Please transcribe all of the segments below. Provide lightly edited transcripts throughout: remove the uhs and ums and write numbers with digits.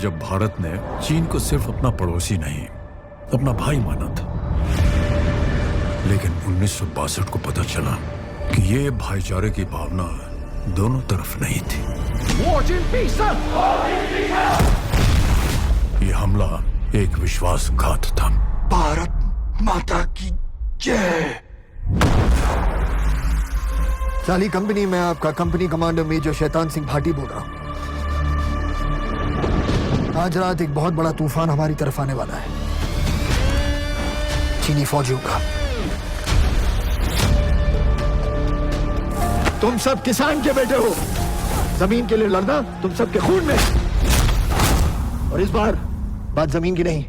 जब भारत ने चीन को सिर्फ अपना पड़ोसी नहीं, अपना भाई माना था। लेकिन 1962 को पता चला कि ये भाईचारे की भावना दोनों तरफ नहीं थी। ये हमला एक विश्वासघात था। भारत माता की जय। चाली कंपनी में आपका company commander major Shaitan Singh Bhati बोल रहा हूं। आज रात एक बहुत बड़ा तूफान हमारी तरफ आने वाला है, चीनी फौजियों का। तुम सब किसान के बेटे हो, जमीन के लिए लड़ना तुम सबके खून में। और इस बार बात जमीन की नहीं,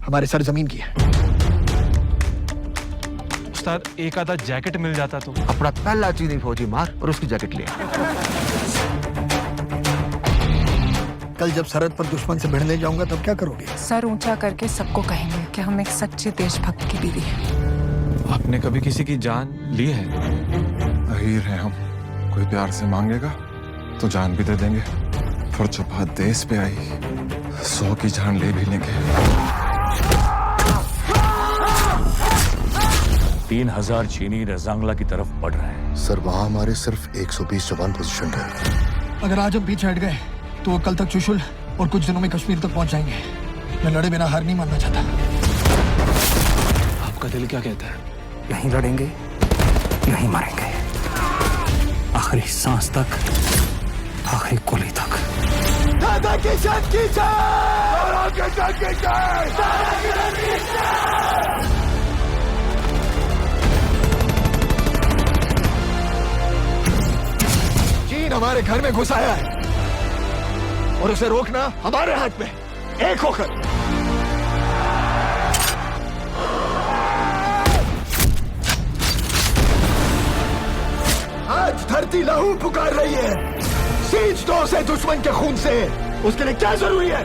हमारे सर जमीन की है। उस्ताद, एक आधा जैकेट मिल जाता तो। अपना पहला चीनी फौजी मार और उसकी जैकेट ले। कल जब सरहद पर दुश्मन से भिड़ने जाऊंगा तब क्या करोगे? सर ऊंचा करके सबको कहेंगे कि हम एक सच्चे देशभक्त की बीवी हैं। आपने कभी किसी की जान ली है? अहीर हैं हम, कोई प्यार से मांगेगा तो जान भी दे देंगे। और जो बात देश पे आई, 100 की जान ले भी लेंगे। 3000 चीनी रजांगला की तरफ बढ़ रहे हैं। सर, वहाँ हमारे सिर्फ 120 जवान पोजीशन है। अगर आज हम पीछे हट गए तो वो कल तक चुशुल और कुछ दिनों में कश्मीर तक पहुंच जाएंगे। मैं लड़े बिना हार नहीं मानना चाहता। आपका दिल क्या कहता है? यहीं लड़ेंगे, यहीं मरेंगे, आखिरी सांस तक, आखिरी गोली तक। दादा किशन की चीन हमारे घर में घुस आया है और उसे रोकना हमारे हाथ में, एक होकर। आज धरती लहू पुकार रही है। सींच दो उसे दुश्मन के खून से। उसके लिए क्या जरूरी है?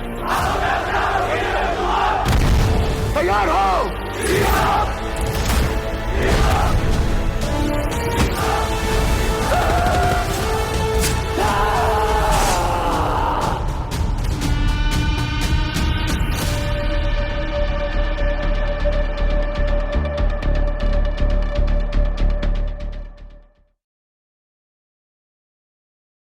तैयार हो।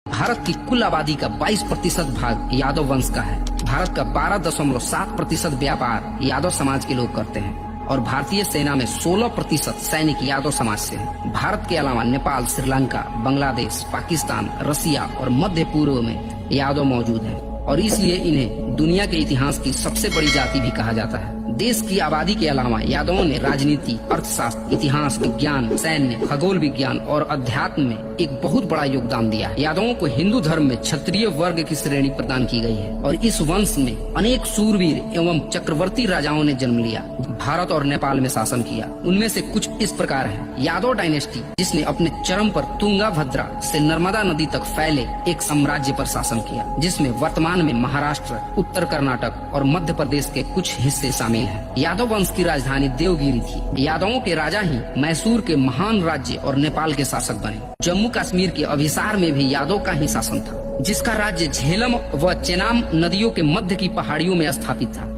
भारत की कुल आबादी का 22% भाग यादव वंश का है। भारत का 12.7% व्यापार यादव समाज के लोग करते हैं और भारतीय सेना में 16% सैनिक यादव समाज से हैं। भारत के अलावा नेपाल, श्रीलंका, बांग्लादेश, पाकिस्तान, रसिया और मध्य पूर्व में यादव मौजूद हैं और इसलिए इन्हें दुनिया के इतिहास की सबसे बड़ी जाति भी कहा जाता है। देश की आबादी के अलावा यादवों ने राजनीति, अर्थशास्त्र, इतिहास, विज्ञान, सैन्य, खगोल विज्ञान और अध्यात्म में एक बहुत बड़ा योगदान दिया है। यादवों को हिंदू धर्म में क्षत्रिय वर्ग की श्रेणी प्रदान की गई है और इस वंश में अनेक सूरवीर एवं चक्रवर्ती राजाओं ने जन्म लिया, भारत और नेपाल में शासन किया। उनमें से कुछ इस प्रकार है। यादव डायनेस्टी, जिसने अपने चरम पर तुंगाभद्रा से नर्मदा नदी तक फैले एक साम्राज्य पर शासन किया, जिसमें वर्तमान में महाराष्ट्र, उत्तर कर्नाटक और मध्य प्रदेश के कुछ हिस्से शामिल हैं। यादव वंश की राजधानी देवगिरी थी। यादवों के राजा ही मैसूर के महान राज्य और नेपाल के शासक बने। जम्मू कश्मीर के अभिसार में भी यादव का ही शासन था, जिसका राज्य झेलम व चेनाब नदियों के मध्य की पहाड़ियों में स्थापित था।